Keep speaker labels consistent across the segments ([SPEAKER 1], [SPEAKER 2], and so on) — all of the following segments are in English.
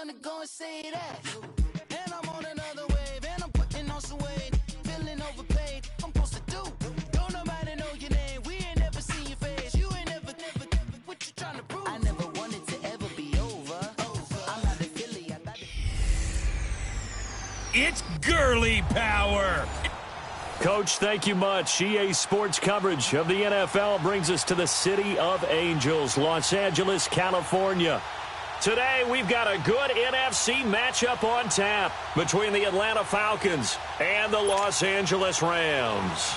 [SPEAKER 1] wanna go and say that. And I'm on another wave, and I'm putting on some weight. Feeling overpaid, I'm supposed to do. Don't nobody know your name, we ain't never seen your face. You ain't never, what you trying to prove? I never wanted to ever be over. I'm not a Philly,
[SPEAKER 2] It's girly power.
[SPEAKER 3] Coach, thank you much. EA Sports coverage of the NFL brings us to the City of Angels, Los Angeles, California. Today, we've got a good NFC matchup on tap between the Atlanta Falcons and the Los Angeles Rams.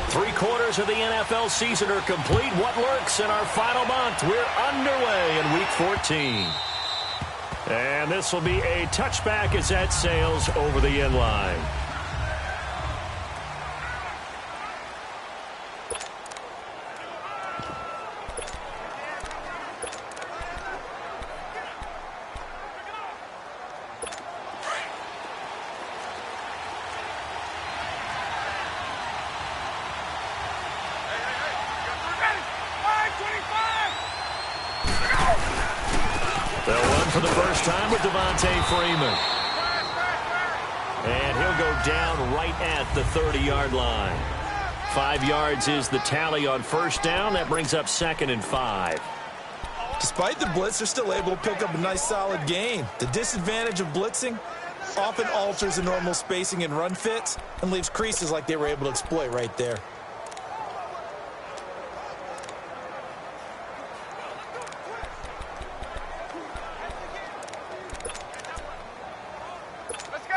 [SPEAKER 3] 3/4 of the NFL season are complete. What lurks in our final month? We're underway in Week 14. And this will be a touchback as that sails over the end line. They'll run for the first time with Devontae Freeman. And he'll go down right at the 30-yard line. 5 yards is the tally on first down. That brings up 2nd and 5.
[SPEAKER 4] Despite the blitz, they're still able to pick up a nice solid gain. The disadvantage of blitzing often alters the normal spacing and run fits and leaves creases like they were able to exploit right there.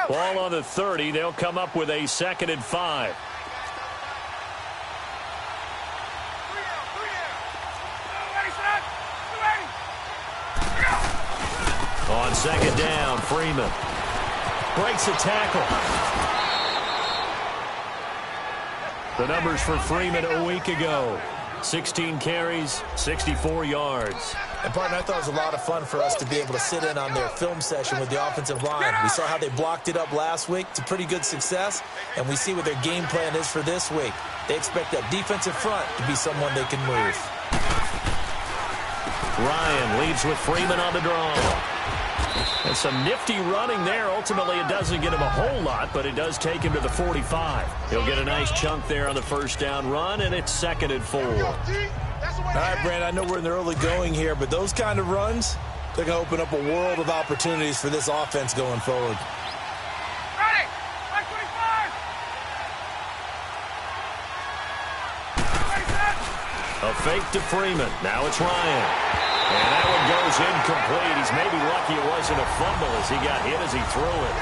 [SPEAKER 3] Ball on the 30. They'll come up with a 2nd and 5. On 2nd down, Freeman breaks a tackle. The numbers for Freeman a week ago: 16 carries, 64 yards.
[SPEAKER 4] And, partner, I thought it was a lot of fun for us to be able to sit in on their film session with the offensive line. We saw how they blocked it up last week to pretty good success, and we see what their game plan is for this week. They expect that defensive front to be someone they can move.
[SPEAKER 3] Ryan leads with Freeman on the draw. And some nifty running there. Ultimately, it doesn't get him a whole lot, but it does take him to the 45. He'll get a nice chunk there on the first down run, and it's 2nd and 4.
[SPEAKER 4] All right, Brand, I know we're in the early going here, but those kind of runs, they're going to open up a world of opportunities for this offense going forward.
[SPEAKER 5] Ready! 25!
[SPEAKER 3] A fake to Freeman. Now it's Ryan. And that one goes incomplete. He's maybe lucky it wasn't a fumble as he got hit as he threw it.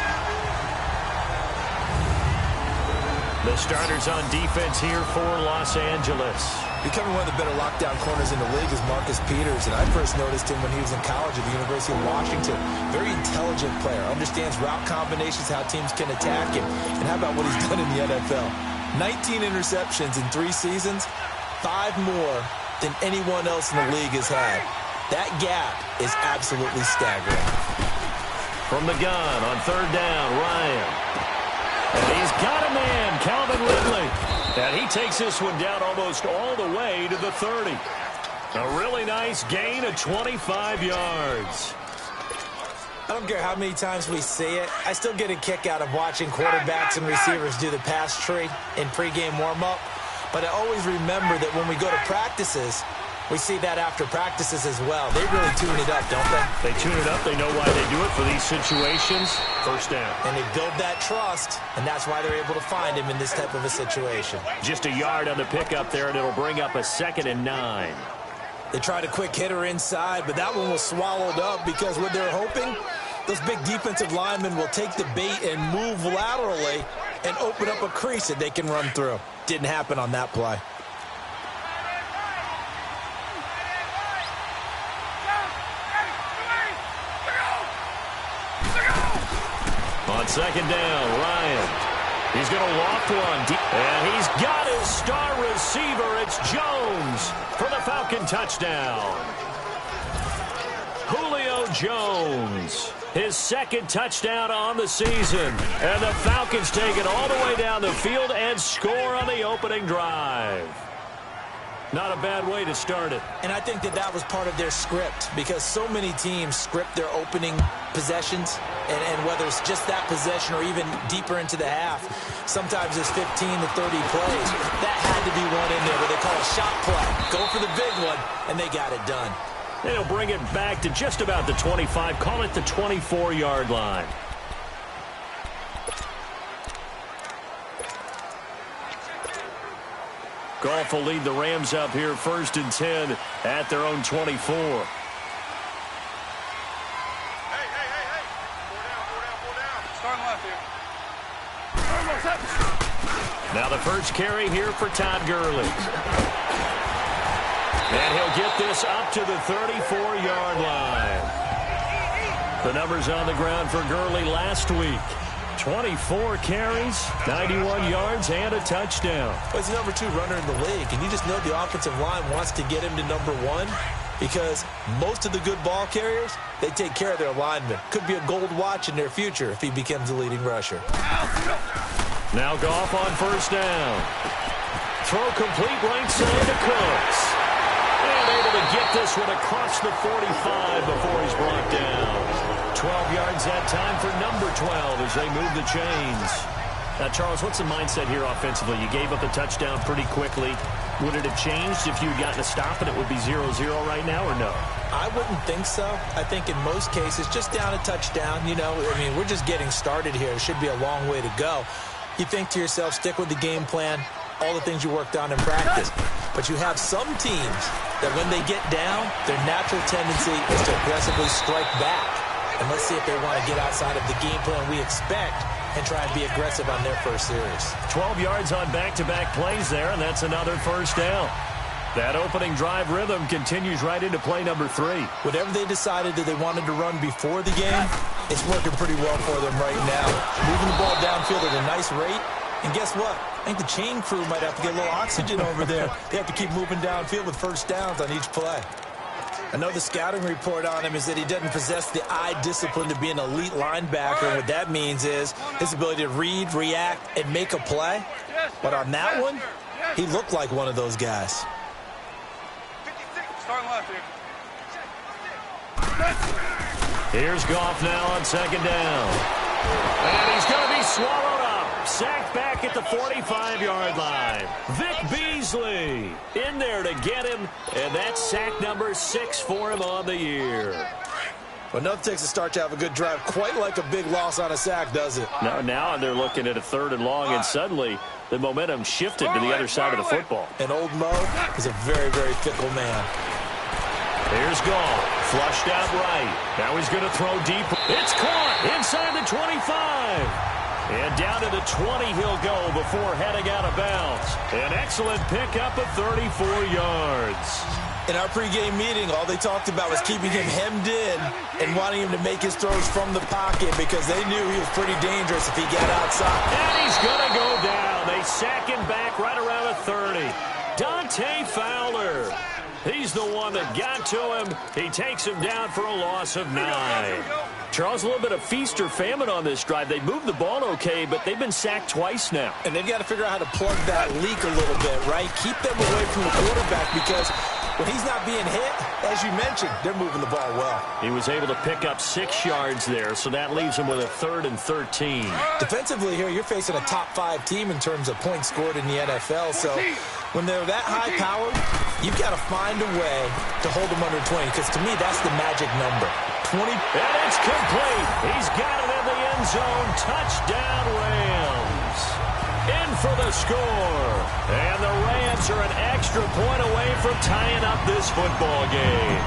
[SPEAKER 3] The starters on defense here for Los Angeles.
[SPEAKER 4] Becoming one of the better lockdown corners in the league is Marcus Peters, and I first noticed him when he was in college at the University of Washington. Very intelligent player, understands route combinations, how teams can attack him, and how about what he's done in the NFL? 19 interceptions in 3 seasons, 5 more than anyone else in the league has had. That gap is absolutely staggering.
[SPEAKER 3] From the gun on 3rd down, Ryan. And he's got a man, Calvin Ridley. And he takes this one down almost all the way to the 30. A really nice gain of 25 yards.
[SPEAKER 4] I don't care how many times we see it. I still get a kick out of watching quarterbacks and receivers do the pass tree in pregame warm-up. But I always remember that when we go to practices, we see that after practices as well. They really tune it up, don't they?
[SPEAKER 3] They tune it up. They know why they do it for these situations. First down.
[SPEAKER 4] And they build that trust, and that's why they're able to find him in this type of a situation.
[SPEAKER 3] Just a yard on the pickup there, and it'll bring up a 2nd and 9.
[SPEAKER 4] They tried a quick hitter inside, but that one was swallowed up because what they're hoping, those big defensive linemen will take the bait and move laterally and open up a crease that they can run through. Didn't happen on that play.
[SPEAKER 3] On 2nd down, Ryan. He's going to loft one. And he's got his star receiver. It's Jones for the Falcon touchdown. Julio Jones, his 2nd touchdown on the season. And the Falcons take it all the way down the field and score on the opening drive. Not a bad way to start it.
[SPEAKER 4] And I think that was part of their script, because so many teams script their opening possessions, and whether it's just that possession or even deeper into the half, sometimes there's 15 to 30 plays. That had to be one in there where they call a shot play. Go for the big one, and they got it done.
[SPEAKER 3] They'll bring it back to just about the 25. Call it the 24-yard line. Goff will lead the Rams up here 1st and 10 at their own 24.
[SPEAKER 5] Hey. Four down. Starting left here.
[SPEAKER 3] Now the first carry here for Todd Gurley. And he'll get this up to the 34-yard line. The numbers on the ground for Gurley last week. 24 carries, 91 yards, and a touchdown.
[SPEAKER 4] Well, he's the number 2 runner in the league, and you just know the offensive line wants to get him to number 1 because most of the good ball carriers, they take care of their linemen. Could be a gold watch in their future if he becomes the leading rusher.
[SPEAKER 3] Now Goff on 1st down. Throw complete right side to Cooks. And able to get this one across the 45 before he's brought down. 12 yards that time for number 12 as they move the chains. Now, Charles, what's the mindset here offensively? You gave up a touchdown pretty quickly. Would it have changed if you had gotten a stop and it would be 0-0 right now, or no?
[SPEAKER 4] I wouldn't think so. I think in most cases, just down a touchdown, we're just getting started here. It should be a long way to go. You think to yourself, stick with the game plan, all the things you worked on in practice. But you have some teams that when they get down, their natural tendency is to aggressively strike back. And let's see if they want to get outside of the game plan we expect and try and be aggressive on their first series.
[SPEAKER 3] 12 yards on back-to-back plays there, and that's another 1st down. That opening drive rhythm continues right into play number 3.
[SPEAKER 4] Whatever they decided that they wanted to run before the game, it's working pretty well for them right now. Moving the ball downfield at a nice rate. And guess what? I think the chain crew might have to get a little oxygen over there. They have to keep moving downfield with 1st downs on each play. I know the scouting report on him is that he doesn't possess the eye discipline to be an elite linebacker. And what that means is his ability to read, react, and make a play. But on that one, he looked like one of those guys.
[SPEAKER 5] Starting left here.
[SPEAKER 3] Here's Goff now on 2nd down. And he's going to be swallowed up. Sacked back at the 45-yard line. Vic Beasley in there to get him, and that's sack number 6 for him on the year.
[SPEAKER 4] Well, enough takes a start to have a good drive. Quite like a big loss on a sack, does it?
[SPEAKER 3] Now they're looking at a 3rd and long, and suddenly the momentum shifted to the other side of the football.
[SPEAKER 4] And old Mo is a very, very fickle man.
[SPEAKER 3] Here's Goff, flushed out right. Now he's going to throw deep. It's caught inside the 25. And down to the 20 he'll go before heading out of bounds. An excellent pickup of 34 yards.
[SPEAKER 4] In our pregame meeting, all they talked about was keeping him hemmed in and wanting him to make his throws from the pocket because they knew he was pretty dangerous if he got outside.
[SPEAKER 3] And he's going to go down. They sack him back right around the 30. Dante Fowler. He's the one that got to him. He takes him down for a loss of 9. Charles, a little bit of feast or famine on this drive. They moved the ball okay, but they've been sacked twice now.
[SPEAKER 4] And they've got to figure out how to plug that leak a little bit, right? Keep them away from the quarterback because when he's not being hit, as you mentioned, they're moving the ball well.
[SPEAKER 3] He was able to pick up 6 yards there, so that leaves him with a 3rd and 13.
[SPEAKER 4] Defensively here, you're facing a top 5 team in terms of points scored in the NFL, so when they're that high-powered, you've got to find a way to hold them under 20, because to me, that's the magic number. 20.
[SPEAKER 3] And it's complete. He's got it in the end zone. Touchdown, Rams. In for the score. And the Rams are an extra point away from tying up this football game.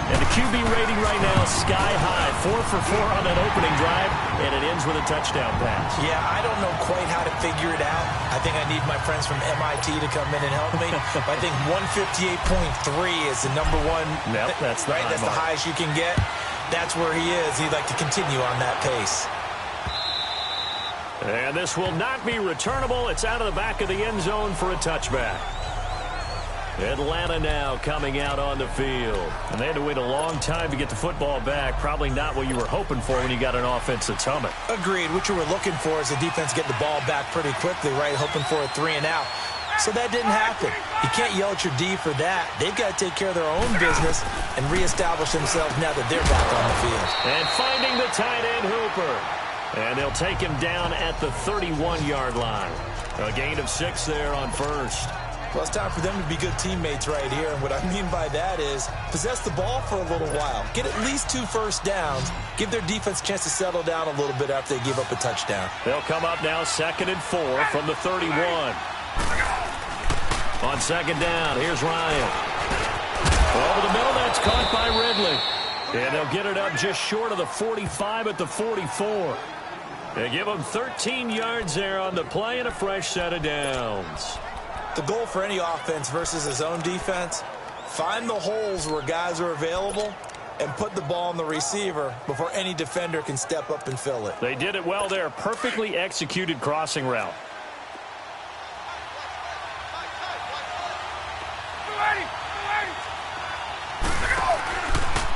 [SPEAKER 3] And the QB rating right now, sky high. 4 for 4 on that opening drive, and it ends with a touchdown pass.
[SPEAKER 4] Yeah, I don't know quite how to figure it out. I think I need my friends from MIT to come in and help me. But I think 158.3 is the number one.
[SPEAKER 3] Yep, that's the
[SPEAKER 4] right. That's the highest you can get. That's where he is. He'd like to continue on that pace.
[SPEAKER 3] And this will not be returnable. It's out of the back of the end zone for a touchback. Atlanta now coming out on the field. And they had to wait a long time to get the football back. Probably not what you were hoping for when you got an offense that's humming.
[SPEAKER 4] Agreed. What you were looking for is the defense get the ball back pretty quickly, right? Hoping for a 3 and out. So that didn't happen. You can't yell at your D for that. They've got to take care of their own business and reestablish themselves now that they're back on the field.
[SPEAKER 3] And finding the tight end, Hooper. And they'll take him down at the 31-yard line. A gain of 6 there on first.
[SPEAKER 4] Well, it's time for them to be good teammates right here. And what I mean by that is possess the ball for a little while. Get at least 2 first downs. Give their defense a chance to settle down a little bit after they give up a touchdown.
[SPEAKER 3] They'll come up now 2nd and 4 from the 31. On 2nd down, here's Ryan. Over the middle, that's caught by Ridley. And they'll get it up just short of the 45 at the 44. They give them 13 yards there on the play and a fresh set of downs.
[SPEAKER 4] The goal for any offense versus his own defense, find the holes where guys are available and put the ball on the receiver before any defender can step up and fill it.
[SPEAKER 3] They did it well there. Perfectly executed crossing route.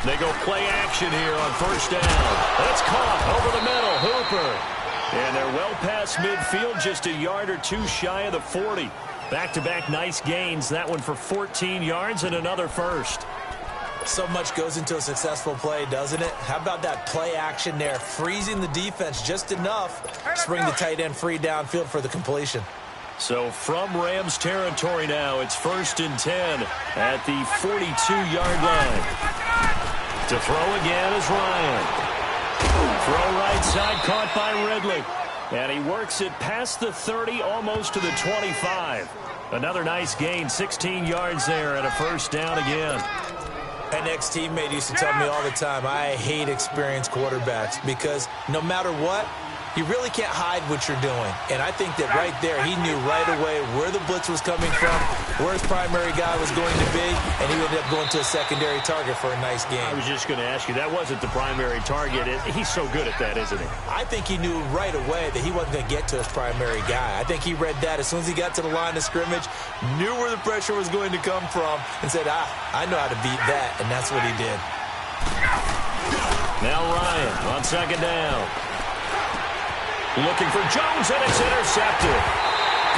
[SPEAKER 3] They go play action here on 1st down. It's caught over the middle. Hooper. And they're well past midfield, just a yard or 2 shy of the 40. Back-to-back nice gains. That one for 14 yards and another first.
[SPEAKER 4] So much goes into a successful play, doesn't it? How about that play action there? Freezing the defense just enough to bring the tight end free downfield for the completion.
[SPEAKER 3] So from Rams territory now, it's 1st and 10 at the 42-yard line. To throw again is Ryan. Throw right side, caught by Ridley. And he works it past the 30, almost to the 25. Another nice gain, 16 yards there and a first down again.
[SPEAKER 4] An ex-teammate used to tell me all the time, I hate experienced quarterbacks because no matter what, you really can't hide what you're doing. And I think that right there, he knew right away where the blitz was coming from, where his primary guy was going to be, and he ended up going to a secondary target for a nice game.
[SPEAKER 3] I was just going to ask you, that wasn't the primary target. He's so good at that, isn't he?
[SPEAKER 4] I think he knew right away that he wasn't going to get to his primary guy. I think he read that as soon as he got to the line of scrimmage, knew where the pressure was going to come from, and said, I know how to beat that, and that's what he did.
[SPEAKER 3] Now Ryan on 2nd down. Looking for Jones, and it's intercepted.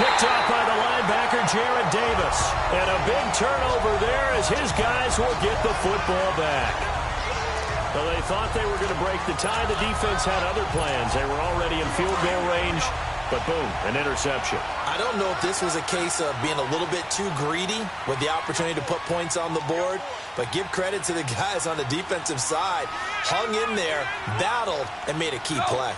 [SPEAKER 3] Picked off by the linebacker, Jared Davis. And a big turnover there as his guys will get the football back. Well, they thought they were going to break the tie. The defense had other plans. They were already in field goal range, but boom, an interception.
[SPEAKER 4] I don't know if this was a case of being a little bit too greedy with the opportunity to put points on the board, but give credit to the guys on the defensive side. Hung in there, battled, and made a key play.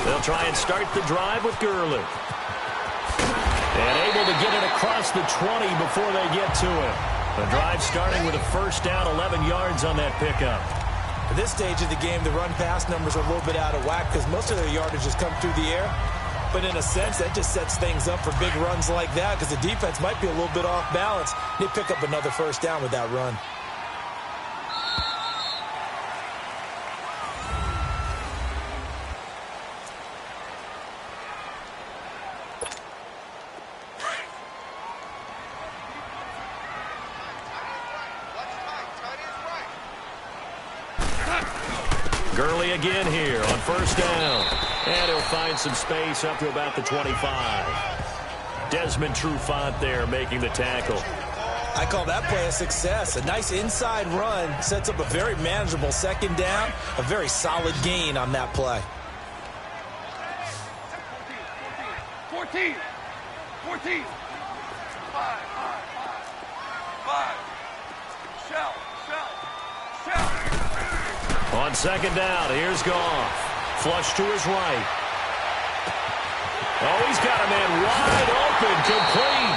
[SPEAKER 3] They'll try and start the drive with Gurley. And able to get it across the 20 before they get to it. The drive starting with a first down, 11 yards on that pickup.
[SPEAKER 4] At this stage of the game, the run-pass numbers are a little bit out of whack because most of their yardage has come through the air. But in a sense, that just sets things up for big runs like that because the defense might be a little bit off balance. They pick up another first down with that run.
[SPEAKER 3] Gurley again here on first down. And he'll find some space up to about the 25. Desmond Trufant there making the tackle.
[SPEAKER 4] I call that play a success. A nice inside run sets up a very manageable 2nd down. A very solid gain on that play.
[SPEAKER 5] 14. 14. 5. Shout.
[SPEAKER 3] On 2nd down, here's Goff. Flush to his right. Oh, he's got a man wide open, complete.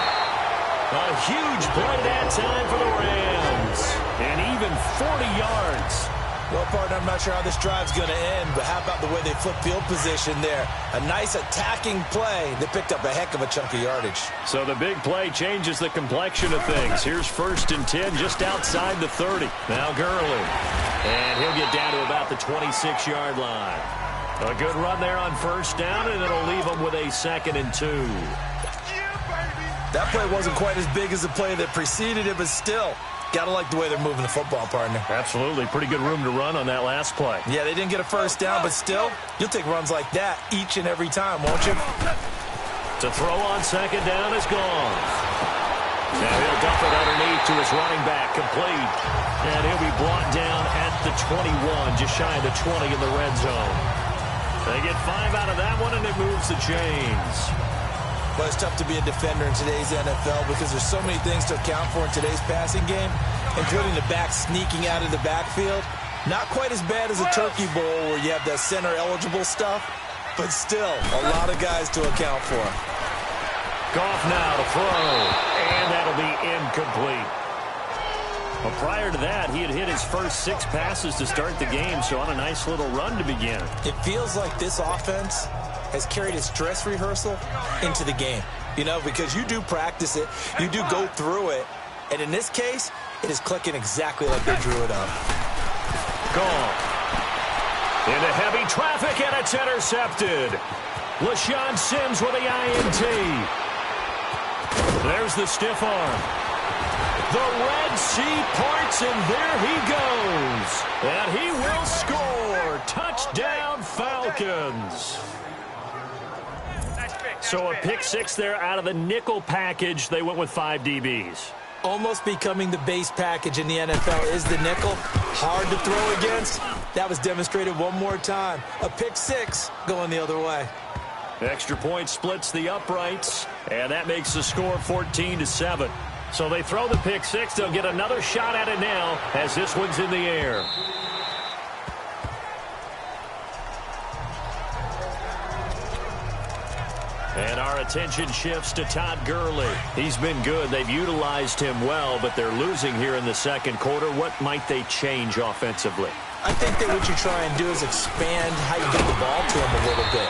[SPEAKER 3] A huge play that time for the Rams. And even 40 yards.
[SPEAKER 4] Well, partner, I'm not sure how this drive's going to end, but how about the way they flip field position there? A nice attacking play that picked up a heck of a chunk of yardage.
[SPEAKER 3] So the big play changes the complexion of things. Here's 1st and 10 just outside the 30. Now Gurley. And he'll get down to about the 26-yard line. A good run there on first down, and it'll leave them with a 2nd and 2.
[SPEAKER 4] That play wasn't quite as big as the play that preceded it, but still, gotta like the way they're moving the football, partner.
[SPEAKER 3] Absolutely. Pretty good room to run on that last play.
[SPEAKER 4] Yeah, they didn't get a first down, but still, you'll take runs like that each and every time, won't you?
[SPEAKER 3] To throw on second down is gone. Now he'll dump it underneath to his running back, complete. And he'll be brought down at the 21, just shy of the 20 in the red zone. They get 5 out of that one, and it moves the chains.
[SPEAKER 4] Well, it's tough to be a defender in today's NFL because there's so many things to account for in today's passing game, including the back sneaking out of the backfield. Not quite as bad as a turkey bowl where you have the center-eligible stuff, but still a lot of guys to account for.
[SPEAKER 3] Goff now to throw, and that'll be incomplete. Well, prior to that, he had hit his first 6 passes to start the game, so on a nice little run to begin.
[SPEAKER 4] It feels like this offense has carried its dress rehearsal into the game, you know, because you do practice it, you do go through it, and in this case, it is clicking exactly like they drew it up.
[SPEAKER 3] Goff into heavy traffic, and it's intercepted. LaShawn Sims with the INT. There's the stiff arm. The Red Sea parts, and there he goes. And he will score. Touchdown, Falcons. So a pick 6 there out of the nickel package. They went with 5 DBs.
[SPEAKER 4] Almost becoming the base package in the NFL is the nickel. Hard to throw against. That was demonstrated one more time. A pick 6 going the other way.
[SPEAKER 3] Extra point splits the uprights, and that makes the score 14-7. So they throw the pick 6. They'll get another shot at it now as this one's in the air. And our attention shifts to Todd Gurley. He's been good. They've utilized him well, but they're losing here in the second quarter. What might they change offensively?
[SPEAKER 4] I think that what you try and do is expand how you get the ball to him a little bit.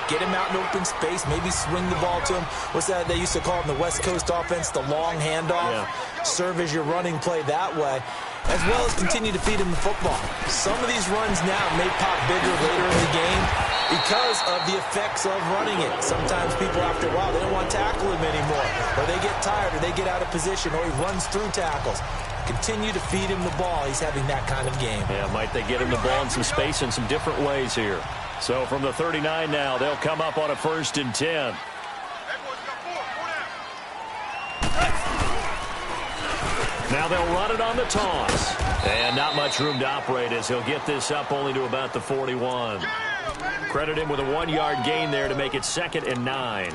[SPEAKER 4] Get him out in open space, maybe swing the ball to him. What's that they used to call it in the West Coast offense, the long handoff? Yeah. Serve as your running play that way, as well as continue to feed him the football. Some of these runs now may pop bigger later in the game because of the effects of running it. Sometimes people, after a while, they don't want to tackle him anymore, or they get tired, or they get out of position, or he runs through tackles. Continue to feed him the ball. He's having that kind of game.
[SPEAKER 3] Yeah, might they get him the ball in some space in some different ways here. So from the 39 now, they'll come up on a 1st and 10. Now they'll run it on the toss. And not much room to operate as he'll get this up only to about the 41. Credit him with a 1-yard gain there to make it 2nd and 9.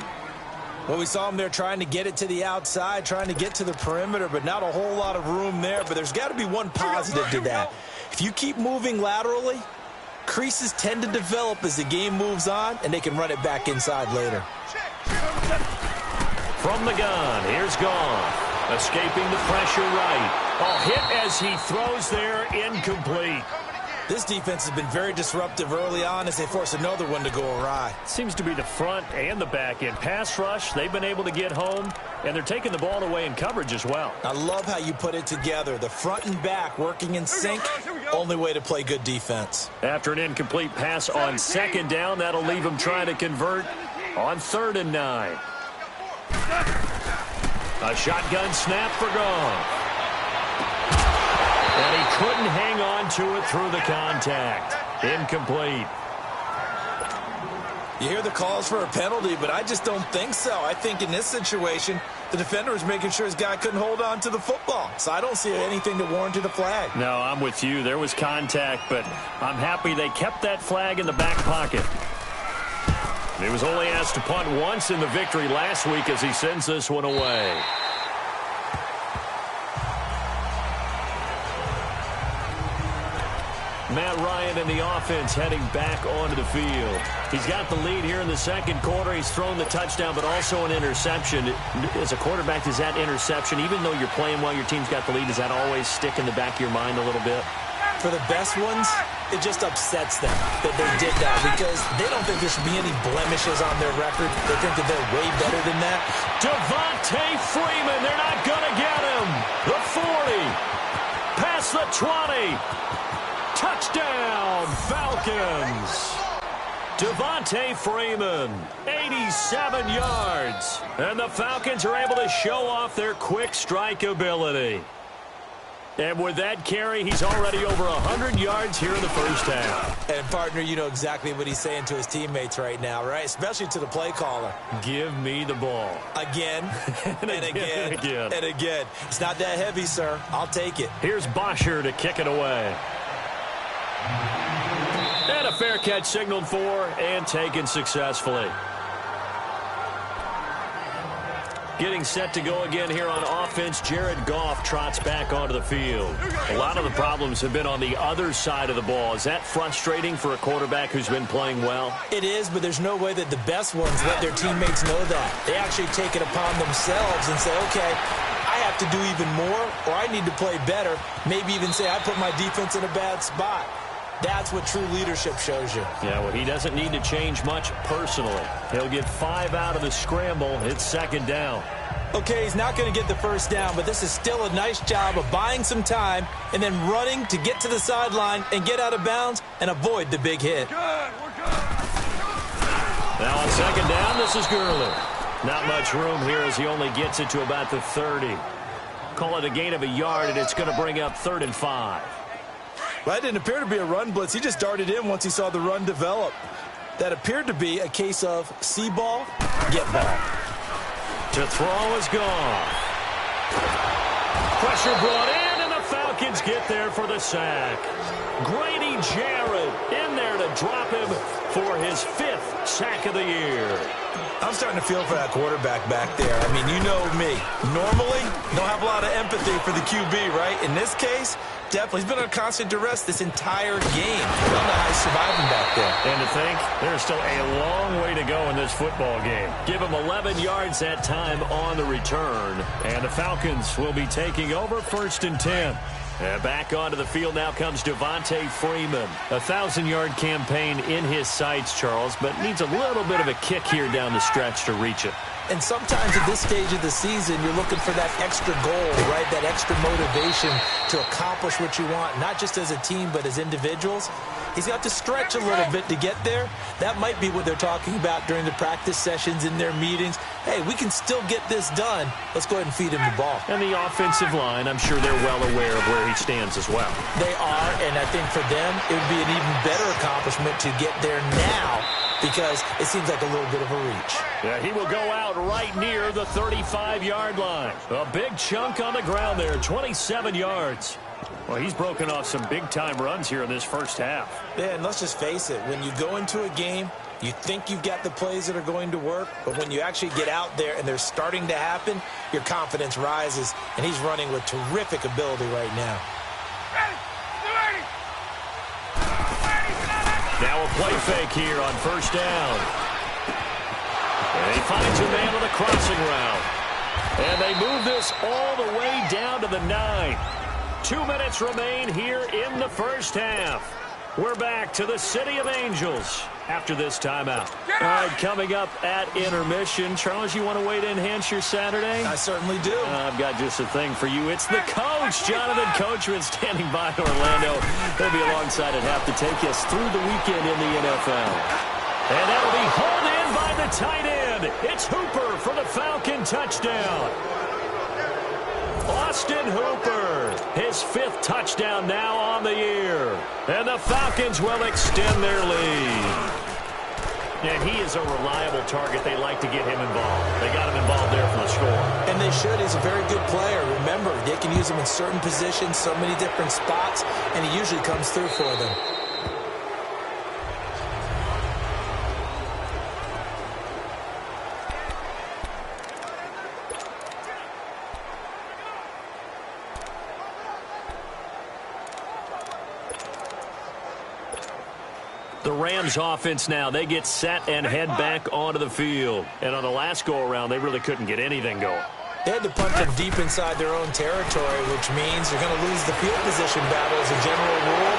[SPEAKER 4] Well, we saw him there trying to get it to the outside, trying to get to the perimeter, but not a whole lot of room there. But there's got to be one positive to that. If you keep moving laterally, creases tend to develop as the game moves on, and they can run it back inside later.
[SPEAKER 3] From the gun, here's Goff. Escaping the pressure right. A hit as he throws there, incomplete.
[SPEAKER 4] This defense has been very disruptive early on as they force another one to go awry.
[SPEAKER 3] Seems to be the front and the back end. Pass rush, they've been able to get home, and they're taking the ball away in coverage as well.
[SPEAKER 4] I love how you put it together. The front and back working in sync, only way to play good defense.
[SPEAKER 3] After an incomplete pass on 2nd down, that'll leave him trying to convert on 3rd and 9. A shotgun snap for Goff. And he couldn't hang on to it through the contact. Incomplete.
[SPEAKER 4] You hear the calls for a penalty, but I just don't think so. I think in this situation, the defender was making sure his guy couldn't hold on to the football. So I don't see anything to warrant the flag.
[SPEAKER 3] No, I'm with you. There was contact, but I'm happy they kept that flag in the back pocket. He was only asked to punt once in the victory last week as he sends this one away. Matt Ryan and the offense heading back onto the field. He's got the lead here in the second quarter. He's thrown the touchdown, but also an interception. As a quarterback, does that interception, even though you're playing while your team's got the lead, does that always stick in the back of your mind a little bit?
[SPEAKER 4] For the best ones, it just upsets them that they did that because they don't think there should be any blemishes on their record. They think that they're way better than that.
[SPEAKER 3] Devontae Freeman, they're not going to get him. The 40, past the 20. Touchdown, Falcons. Devontae Freeman, 87 yards. And the Falcons are able to show off their quick strike ability. And with that carry, he's already over 100 yards here in the first half.
[SPEAKER 4] And, partner, you know exactly what he's saying to his teammates right now, right? Especially to the play caller.
[SPEAKER 3] Give me the ball.
[SPEAKER 4] Again, and again, and again. It's not that heavy, sir. I'll take it.
[SPEAKER 3] Here's Bosher to kick it away. And a fair catch signaled for and taken successfully. Getting set to go again here on offense, Jared Goff trots back onto the field. A lot of the problems have been on the other side of the ball. Is that frustrating for a quarterback who's been playing well?
[SPEAKER 4] It is, but there's no way that the best ones let their teammates know that. They actually take it upon themselves and say, okay, I have to do even more, or I need to play better. Maybe even say, I put my defense in a bad spot. That's what true leadership shows you.
[SPEAKER 3] Yeah, well, he doesn't need to change much personally. He'll get 5 out of the scramble. It's second down.
[SPEAKER 4] Okay, he's not going to get the first down, but this is still a nice job of buying some time and then running to get to the sideline and get out of bounds and avoid the big hit.
[SPEAKER 5] Good, we're good.
[SPEAKER 3] Now on second down, this is Gurley. Not much room here as he only gets it to about the 30. Call it a gain of a yard, and it's going to bring up 3rd and 5.
[SPEAKER 4] Well, that didn't appear to be a run blitz. He just darted in once he saw the run develop. That appeared to be a case of see ball, get ball.
[SPEAKER 3] To throw is gone. Pressure brought in, and the Falcons get there for the sack. Grady Jarrett in there to drop him for his 5th sack of the year.
[SPEAKER 4] I'm starting to feel for that quarterback back there. I mean, you know me. Normally, don't have a lot of empathy for the QB, right? In this case, definitely. He's been under constant duress this entire game. I don't know how he's surviving back there.
[SPEAKER 3] And to think, there's still a long way to go in this football game. Give him 11 yards that time on the return. And the Falcons will be taking over 1st and 10. And back onto the field now comes Devontae Freeman. A 1,000-yard campaign in his sights, Charles, but needs a little bit of a kick here down the stretch to reach it.
[SPEAKER 4] And sometimes at this stage of the season, you're looking for that extra goal, right? That extra motivation to accomplish what you want, not just as a team, but as individuals. He's got to stretch a little bit to get there. That might be what they're talking about during the practice sessions, in their meetings. Hey, we can still get this done. Let's go ahead and feed him the ball.
[SPEAKER 3] And the offensive line, I'm sure they're well aware of where he stands as well.
[SPEAKER 4] They are, and I think for them, it would be an even better accomplishment to get there now, because it seems like a little bit of a reach.
[SPEAKER 3] Yeah, he will go out right near the 35-yard line. A big chunk on the ground there, 27 yards. Well, he's broken off some big-time runs here in this first half.
[SPEAKER 4] Yeah, and let's just face it. When you go into a game, you think you've got the plays that are going to work, but when you actually get out there and they're starting to happen, your confidence rises, and he's running with terrific ability right now.
[SPEAKER 3] Now a play fake here on first down. And he finds a man on the crossing route. And they move this all the way down to the 9. 2 minutes remain here in the first half. We're back to the City of Angels after this timeout. All right, coming up at intermission. Charles, you want to wait to enhance your Saturday?
[SPEAKER 4] I certainly do.
[SPEAKER 3] I've got just a thing for you. It's the coach, Jonathan Coachman, standing by in Orlando. He'll be alongside at half to take us through the weekend in the NFL. And that'll be hauled in by the tight end. It's Hooper for the Falcon touchdown. Austin Hooper, his 5th touchdown now on the year. And the Falcons will extend their lead. And he is a reliable target. They like to get him involved. They got him involved there for the score.
[SPEAKER 4] And they should. He's a very good player. Remember, they can use him in certain positions, so many different spots, and he usually comes through for them.
[SPEAKER 3] The Rams offense now, they get set and head back onto the field. And on the last go-around, they really couldn't get anything going.
[SPEAKER 4] They had to punt them deep inside their own territory, which means they're going to lose the field position battle as a general rule.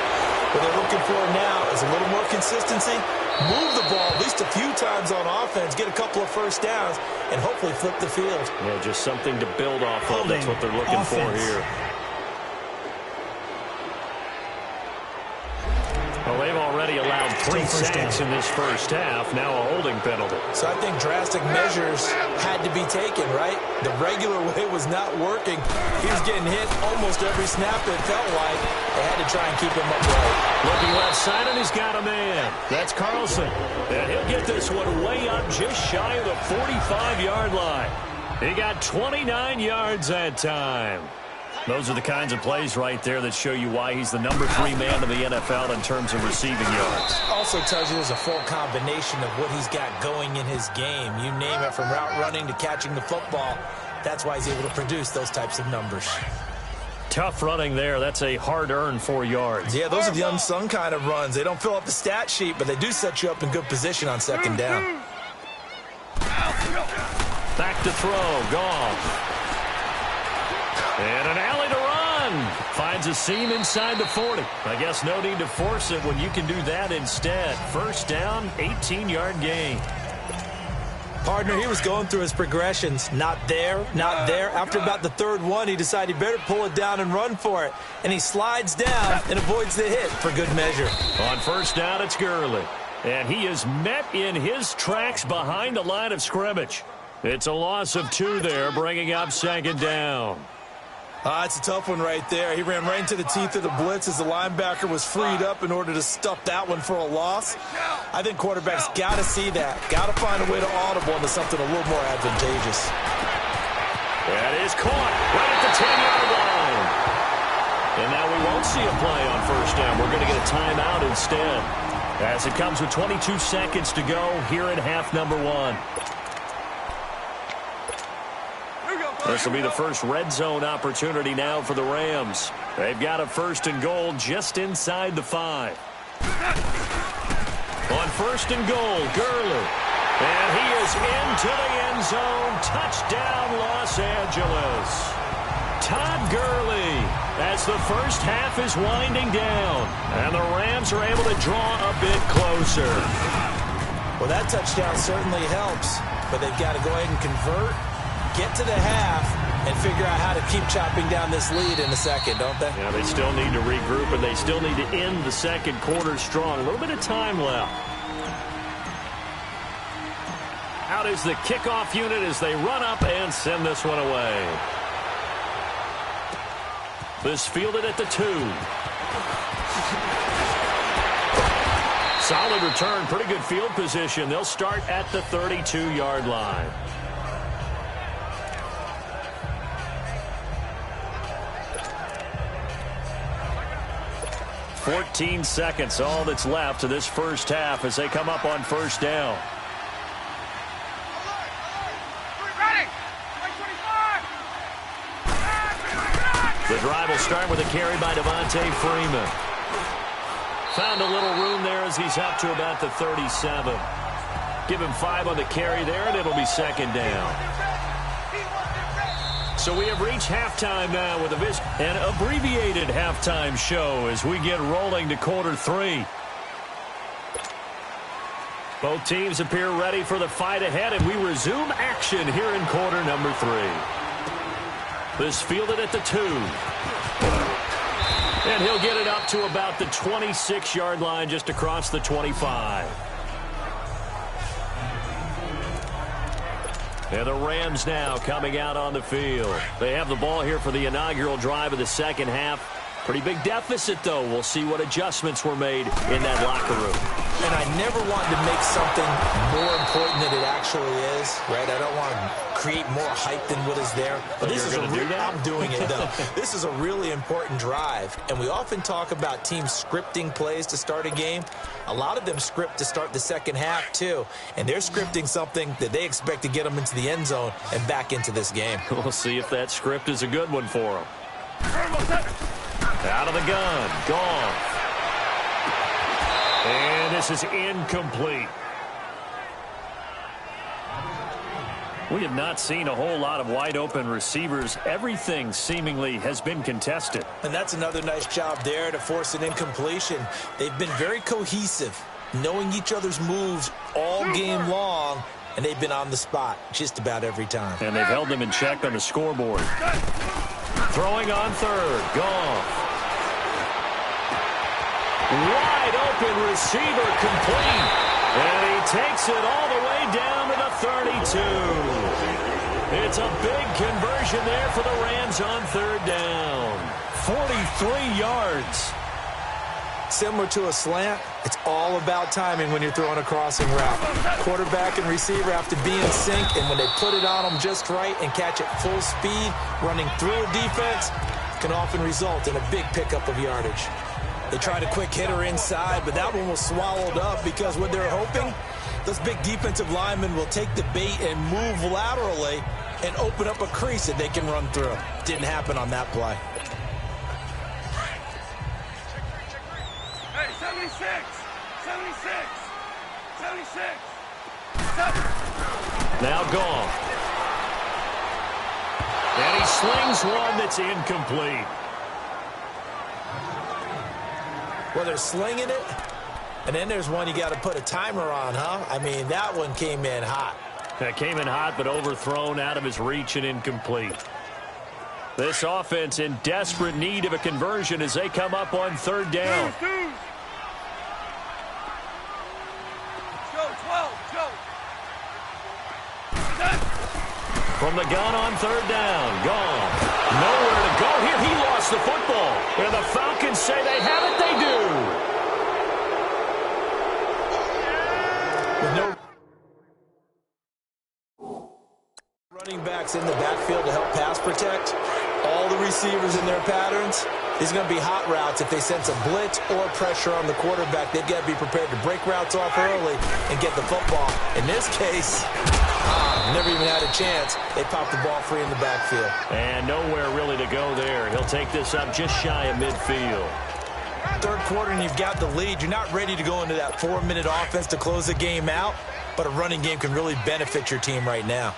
[SPEAKER 4] What they're looking for now is a little more consistency, move the ball at least a few times on offense, get a couple of first downs, and hopefully flip the field.
[SPEAKER 3] Yeah, just something to build off of. That's what they're looking for here. Well, they've already already allowed 3 sacks in this first half. Now a holding penalty.
[SPEAKER 4] So I think drastic measures had to be taken, right? The regular way was not working. He was getting hit almost every snap, it felt like. They had to try and keep him upright.
[SPEAKER 3] Looking left side, and he's got a man. That's Carlson. And he'll get this one way up just shy of the 45-yard line. He got 29 yards that time. Those are the kinds of plays right there that show you why he's the number 3 man in the NFL in terms of receiving yards.
[SPEAKER 4] Also tells you there's a full combination of what he's got going in his game. You name it, from route running to catching the football. That's why he's able to produce those types of numbers.
[SPEAKER 3] Tough running there. That's a hard-earned 4 yards.
[SPEAKER 4] Yeah, those are the unsung kind of runs. They don't fill up the stat sheet, but they do set you up in good position on second down.
[SPEAKER 3] Back to throw. Goff. And an alley to run. Finds a seam inside the 40. I guess no need to force it when you can do that instead. First down, 18-yard gain.
[SPEAKER 4] Partner, he was going through his progressions. Not there, not there. After about the third one, he decided he better pull it down and run for it. And he slides down and avoids the hit for good measure.
[SPEAKER 3] On first down, it's Gurley. And he is met in his tracks behind the line of scrimmage. It's a loss of 2 there, bringing up second down.
[SPEAKER 4] It's a tough one right there. He ran right into the teeth of the blitz as the linebacker was freed up in order to stuff that one for a loss. I think quarterbacks got to see that. Got to find a way to audible into something a little more advantageous.
[SPEAKER 3] That is caught right at the 10-yard line. And now we won't see a play on first down. We're going to get a timeout instead. As it comes with 22 seconds to go here in half number 1. This will be the first red zone opportunity now for the Rams. They've got a 1st and goal just inside the 5. On 1st and goal, Gurley. And he is into the end zone. Touchdown, Los Angeles. Todd Gurley, as the first half is winding down. And the Rams are able to draw a bit closer.
[SPEAKER 4] Well, that touchdown certainly helps, but they've got to go ahead and convert, get to the half, and figure out how to keep chopping down this lead in the second, don't they?
[SPEAKER 3] Yeah, they still need to regroup, and they still need to end the second quarter strong. A little bit of time left. Out is the kickoff unit as they run up and send this one away. This fielded at the 2. Solid return, pretty good field position. They'll start at the 32-yard line. 14 seconds, all that's left to this first half as they come up on first down. The drive will start with a carry by Devontae Freeman. Found a little room there as he's up to about the 37. Give him 5 on the carry there, and it'll be second down. So we have reached halftime now with an abbreviated halftime show as we get rolling to quarter 3. Both teams appear ready for the fight ahead, and we resume action here in quarter number 3. This fielded at the 2. And he'll get it up to about the 26-yard line, just across the 25. And the Rams now coming out on the field. They have the ball here for the inaugural drive of the second half. Pretty big deficit, though. We'll see what adjustments were made in that locker room.
[SPEAKER 4] And I never want to make something more important than it actually is, right? I don't want to create more hype than what is there. But this is I'm doing it, though. This is a really important drive. And we often talk about teams scripting plays to start a game. A lot of them script to start the second half, too. And they're scripting something that they expect to get them into the end zone and back into this game.
[SPEAKER 3] We'll see if that script is a good one for them. Out of the gun, gone. And this is incomplete. We have not seen a whole lot of wide open receivers. Everything seemingly has been contested.
[SPEAKER 4] And that's another nice job there to force an incompletion. They've been very cohesive, knowing each other's moves all game long, and they've been on the spot just about every time.
[SPEAKER 3] And they've held them in check on the scoreboard. Throwing on third, Goff. Wide open receiver complete. And he takes it all the way down to the 32. It's a big conversion there for the Rams on third down. 43 yards.
[SPEAKER 4] Similar to a slant, it's all about timing when you're throwing a crossing route. Quarterback and receiver have to be in sync, and when they put it on them just right and catch it full speed, running through a defense can often result in a big pickup of yardage. They tried a quick hitter inside, but that one was swallowed up because what they're hoping, those big defensive linemen will take the bait and move laterally and open up a crease that they can run through. Didn't happen on that play.
[SPEAKER 5] Hey, 76, 76, 76, 7.
[SPEAKER 3] Now gone. And he slings one that's incomplete.
[SPEAKER 4] Well, they're slinging it, and then there's one you got to put a timer on, huh? I mean, that one came in hot.
[SPEAKER 3] That came in hot, but overthrown, out of his reach and incomplete. This offense in desperate need of a conversion as they come up on third down.
[SPEAKER 5] Go, 12, go. 10.
[SPEAKER 3] From the gun on third down. Gone. Nowhere to go here. He lost the football. And the Falcons say they have it. They do.
[SPEAKER 4] With no running backs in the backfield to help pass protect, all the receivers in their patterns, these are going to be hot routes. If they sense a blitz or pressure on the quarterback, they've got to be prepared to break routes off early and get the football. In this case, never even had a chance. They popped the ball free in the backfield.
[SPEAKER 3] And nowhere really to go there. He'll take this up just shy of midfield.
[SPEAKER 4] Third quarter and you've got the lead. You're not ready to go into that 4-minute offense to close the game out, but a running game can really benefit your team right now.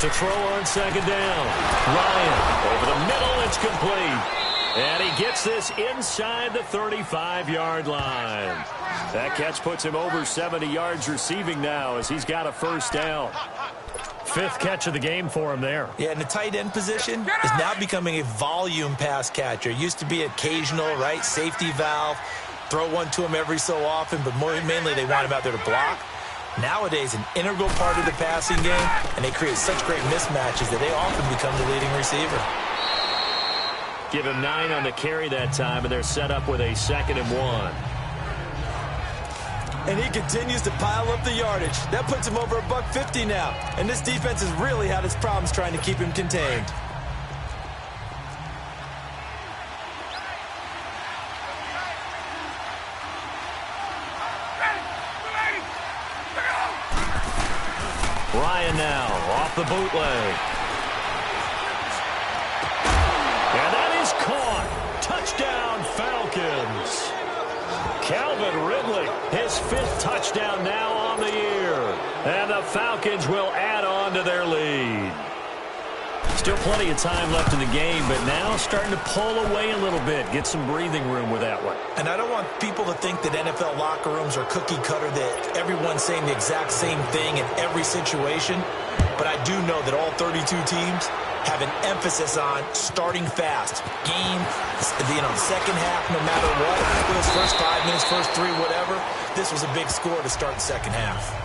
[SPEAKER 3] To throw on second down. Ryan over the middle. It's complete. And he gets this inside the 35-yard line. That catch puts him over 70 yards receiving now as he's got a first down. Fifth catch of the game for him there.
[SPEAKER 4] Yeah, and the tight end position is now becoming a volume pass catcher. It used to be occasional, right? Safety valve. Throw one to him every so often, but mainly they want him out there to block. Nowadays, an integral part of the passing game, and they create such great mismatches that they often become the leading receiver.
[SPEAKER 3] Give him 9 on the carry that time, and they're set up with a 2nd and 1.
[SPEAKER 4] And he continues to pile up the yardage. That puts him over $150 now. And this defense has really had its problems trying to keep him contained.
[SPEAKER 3] Ryan now off the bootleg. And that is caught. Touchdown, Falcons. Calvin Ridley, his 5th touchdown now on the year. And the Falcons will add on to their lead. Still plenty of time left in the game, but now starting to pull away a little bit. Get some breathing room with that one.
[SPEAKER 4] And I don't want people to think that NFL locker rooms are cookie cutter, that everyone's saying the exact same thing in every situation. But I do know that all 32 teams have an emphasis on starting fast. Game, second half, no matter what. Those first 5 minutes, first 3, whatever. This was a big score to start the second half.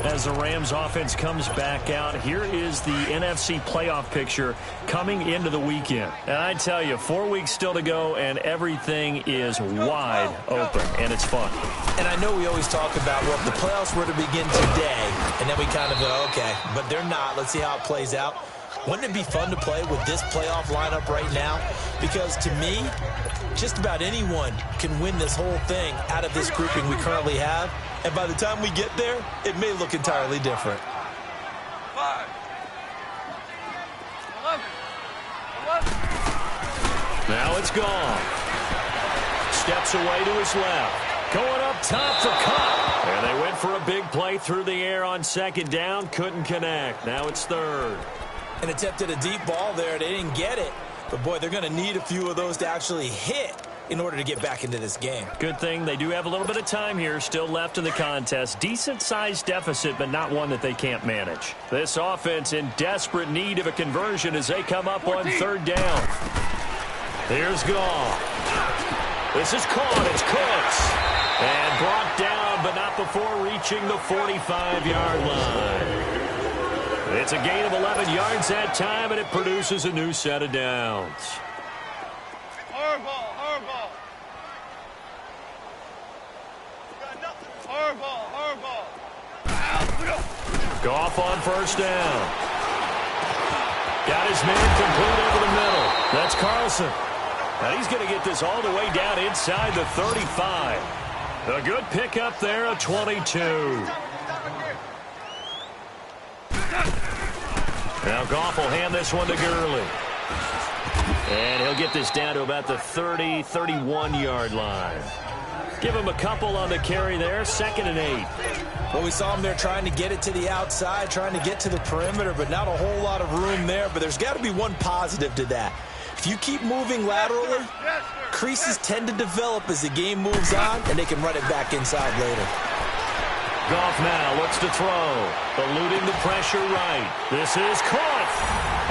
[SPEAKER 3] As the Rams offense comes back out, here is the NFC playoff picture coming into the weekend. And I tell you, 4 weeks still to go, and everything is wide open, and it's fun.
[SPEAKER 4] And I know we always talk about, well, if the playoffs were to begin today, and then we kind of go, okay, but they're not. Let's see how it plays out. Wouldn't it be fun to play with this playoff lineup right now? Because to me, just about anyone can win this whole thing out of this grouping we currently have. And by the time we get there, it may look entirely different.
[SPEAKER 5] 5, 11, 11.
[SPEAKER 3] Now it's gone. Steps away to his left. Going up top for Cup. And they went for a big play through the air on second down. Couldn't connect. Now it's third.
[SPEAKER 4] And attempted a deep ball there. They didn't get it. But, boy, they're going to need a few of those to actually hit in order to get back into this game.
[SPEAKER 3] Good thing they do have a little bit of time here still left in the contest. Decent-sized deficit, but not one that they can't manage. This offense in desperate need of a conversion as they come up on third down. Here's Goff. This is caught. It's Cooks. And brought down, but not before reaching the 45-yard line. It's a gain of 11 yards that time, and it produces a new set of downs.
[SPEAKER 5] Hardball, hardball. Hardball, hardball.
[SPEAKER 3] Goff on first down. Got his man complete over the middle. That's Carlson. Now he's going to get this all the way down inside the 35. A good pickup there, a 22. Now Goff will hand this one to Gurley. And he'll get this down to about the 30, 31-yard line. Give him a couple on the carry there, 2nd and 8.
[SPEAKER 4] Well, we saw him there trying to get it to the outside, trying to get to the perimeter, but not a whole lot of room there. But there's got to be one positive to that. If you keep moving laterally, creases tend to develop as the game moves on, and they can run it back inside later.
[SPEAKER 3] Goff now looks to throw, eluding the pressure right. This is caught,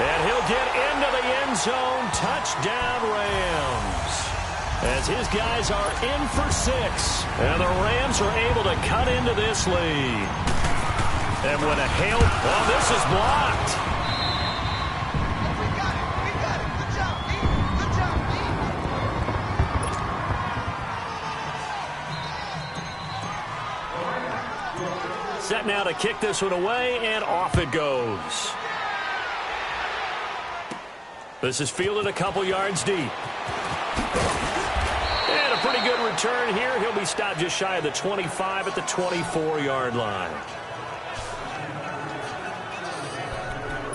[SPEAKER 3] and he'll get into the end zone. Touchdown, Rams. As his guys are in for 6, and the Rams are able to cut into this lead. And when a hail, oh, this is blocked. Set now to kick this one away, and off it goes. This is fielded a couple yards deep. And a pretty good return here. He'll be stopped just shy of the 25 at the 24-yard line.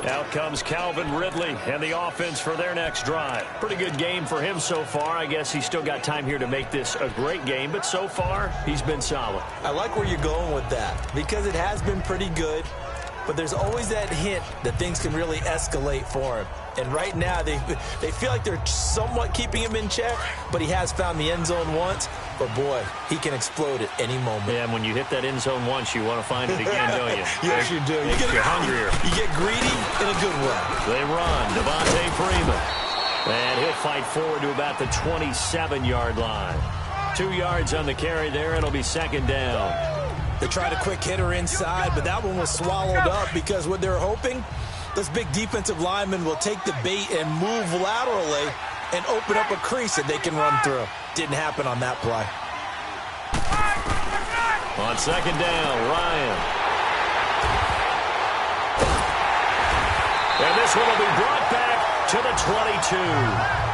[SPEAKER 3] Out comes Calvin Ridley and the offense for their next drive. Pretty good game for him so far. I guess he's still got time here to make this a great game, but so far, he's been solid.
[SPEAKER 4] I like where you're going with that because it has been pretty good, but there's always that hint that things can really escalate for him. And right now, they feel like they're somewhat keeping him in check, but he has found the end zone once. But, boy, he can explode at any moment.
[SPEAKER 3] Yeah, and when you hit that end zone once, you want to find it again, don't you?
[SPEAKER 4] Yes, you do.
[SPEAKER 3] You're hungrier.
[SPEAKER 4] You get greedy in a good way.
[SPEAKER 3] They run. Devontae Freeman. And he'll fight forward to about the 27-yard line. 2 yards on the carry there. It'll be 2nd down.
[SPEAKER 4] They tried a quick hitter inside, but that one was swallowed up because what they're hoping, those big defensive linemen will take the bait and move laterally and open up a crease that they can run through. Didn't happen on that play.
[SPEAKER 3] On 2nd down, Ryan. And this one will be brought back to the 22.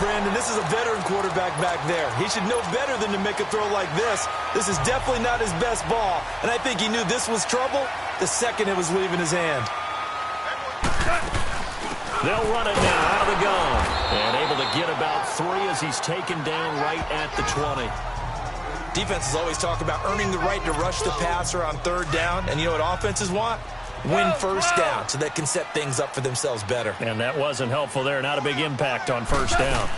[SPEAKER 4] Brandon, this is a veteran quarterback back there. He should know better than to make a throw like this. This is definitely not his best ball, and I think he knew this was trouble the second it was leaving his hand.
[SPEAKER 3] They'll run it now out of the gun. And able to get about 3 as he's taken down right at the 20.
[SPEAKER 4] Defenses always talk about earning the right to rush the passer on 3rd down, and you know what offenses want? Win 1st down so they can set things up for themselves better.
[SPEAKER 3] And that wasn't helpful there. Not a big impact on 1st down.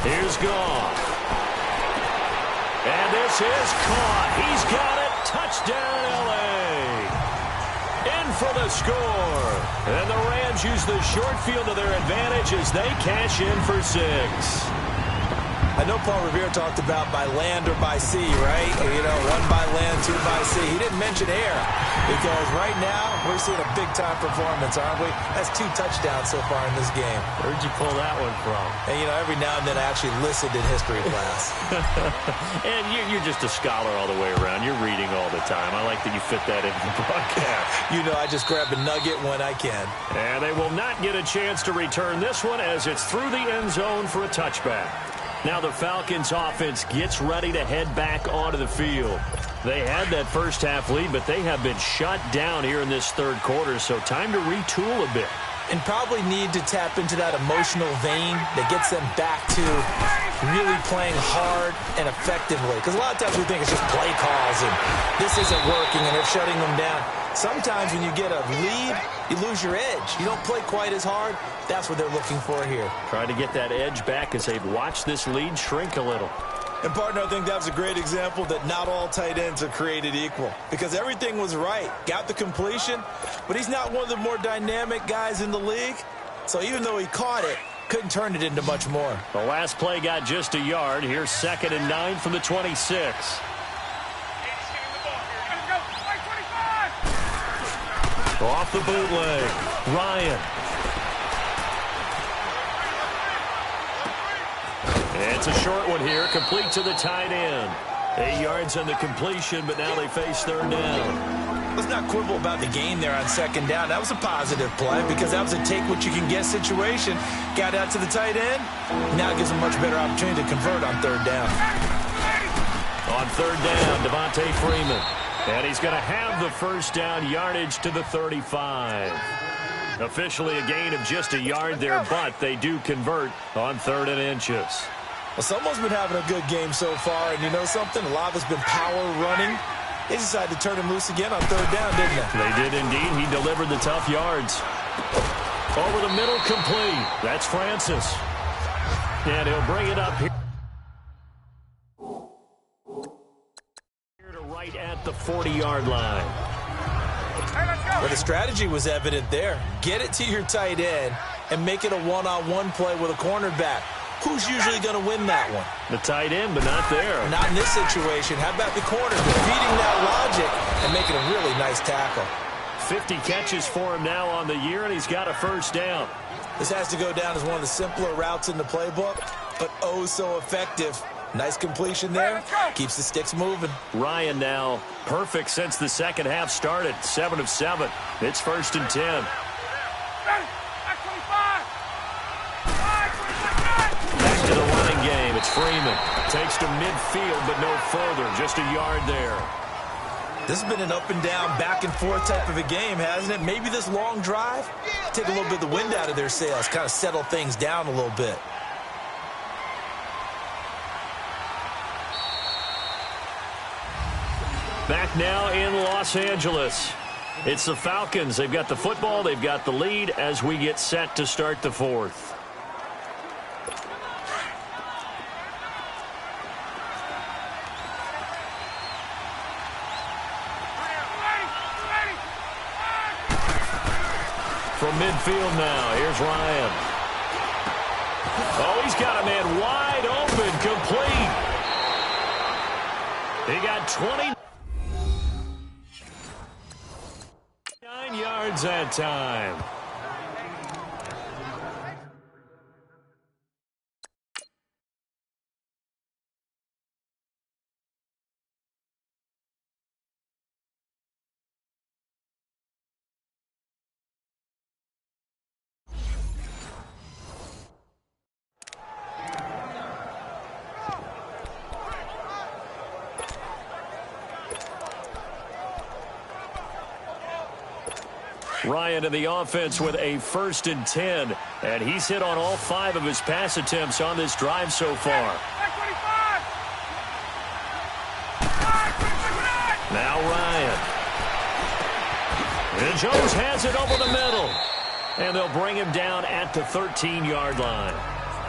[SPEAKER 3] Here's Goff. And this is caught. He's got it. Touchdown, L.A. In for the score. And the Rams use the short field to their advantage as they cash in for 6.
[SPEAKER 4] I know Paul Revere talked about by land or by sea, right? You know, 1 by land, 2 by sea. He didn't mention air because right now we're seeing a big-time performance, aren't we? That's 2 touchdowns so far in this game.
[SPEAKER 3] Where'd you pull that one from?
[SPEAKER 4] And, you know, every now and then I actually listened in history class.
[SPEAKER 3] And you're just a scholar all the way around. You're reading all the time. I like that you fit that into the broadcast.
[SPEAKER 4] You know, I just grab a nugget when I can.
[SPEAKER 3] And they will not get a chance to return this one as it's through the end zone for a touchback. Now the Falcons offense gets ready to head back onto the field. They had that first half lead, but they have been shut down here in this 3rd quarter, so time to retool a bit.
[SPEAKER 4] And probably need to tap into that emotional vein that gets them back to really playing hard and effectively. Because a lot of times we think it's just play calls and this isn't working and they're shutting them down. Sometimes when you get a lead, you lose your edge. You don't play quite as hard. That's what they're looking for here.
[SPEAKER 3] Trying to get that edge back as they've watched this lead shrink a little.
[SPEAKER 4] And, partner, I think that was a great example that not all tight ends are created equal because everything was right. Got the completion, but he's not one of the more dynamic guys in the league. So even though he caught it, couldn't turn it into much more.
[SPEAKER 3] The last play got just a yard. Here's 2nd and 9 from the 26. Off the bootleg, Ryan. It's a short one here, complete to the tight end. 8 yards on the completion, but now they face 3rd down.
[SPEAKER 4] Let's not quibble about the gain there on 2nd down. That was a positive play because that was a take-what-you-can-get situation. Got out to the tight end. Now it gives them a much better opportunity to convert on 3rd down.
[SPEAKER 3] On 3rd down, Devontae Freeman. And he's going to have the 1st down yardage to the 35. Officially a gain of just a yard there, but they do convert on 3rd and inches.
[SPEAKER 4] Well, someone's been having a good game so far, and you know something? A lot of it's been power running. They decided to turn him loose again on 3rd down, didn't they?
[SPEAKER 3] They did indeed. He delivered the tough yards. Over the middle, complete. That's Francis. And he'll bring it up here. Right at the 40-yard line.
[SPEAKER 4] Well, the strategy was evident there. Get it to your tight end and make it a one-on-one play with a cornerback. Who's usually going to win that one?
[SPEAKER 3] The tight end, but not there.
[SPEAKER 4] Not in this situation. How about the corner defeating that logic and making a really nice tackle?
[SPEAKER 3] 50 catches for him now on the year, and he's got a 1st down.
[SPEAKER 4] This has to go down as one of the simpler routes in the playbook, but oh so effective. Nice completion there. Keeps the sticks moving.
[SPEAKER 3] Ryan now perfect since the 2nd half started. 7 of 7. It's 1st and 10. Back to the running game. It's Freeman. Takes to midfield, but no further. Just a yard there.
[SPEAKER 4] This has been an up and down, back and forth type of a game, hasn't it? Maybe this long drive, take a little bit of the wind out of their sails, kind of settle things down a little bit.
[SPEAKER 3] Back now in Los Angeles. It's the Falcons. They've got the football. They've got the lead as we get set to start the 4th. From midfield now, here's Ryan. Oh, he's got a man wide open, complete. He got 29 yards that time. Ryan in the offense with a 1st and 10, and he's hit on all 5 of his pass attempts on this drive so far. Now Ryan. And Jones has it over the middle, and they'll bring him down at the 13-yard line.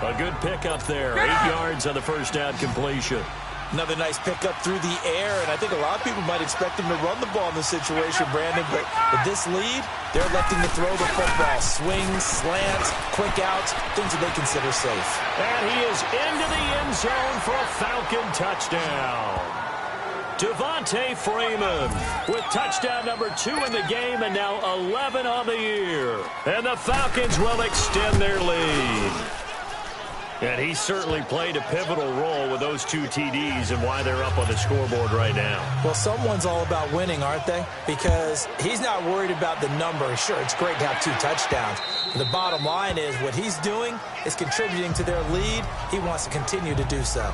[SPEAKER 3] A good pickup there, 8 yards on the 1st down completion.
[SPEAKER 4] Another nice pickup through the air, and I think a lot of people might expect him to run the ball in this situation, Brandon, but with this lead, they're electing to throw the football. Swings, slants, quick outs, things that they consider safe.
[SPEAKER 3] And he is into the end zone for a Falcon touchdown. Devontae Freeman with touchdown number 2 in the game and now 11 on the year. And the Falcons will extend their lead. And he certainly played a pivotal role with those 2 TDs and why they're up on the scoreboard right now.
[SPEAKER 4] Well, someone's all about winning, aren't they? Because he's not worried about the number. Sure, it's great to have 2 touchdowns. But the bottom line is what he's doing is contributing to their lead. He wants to continue to do so.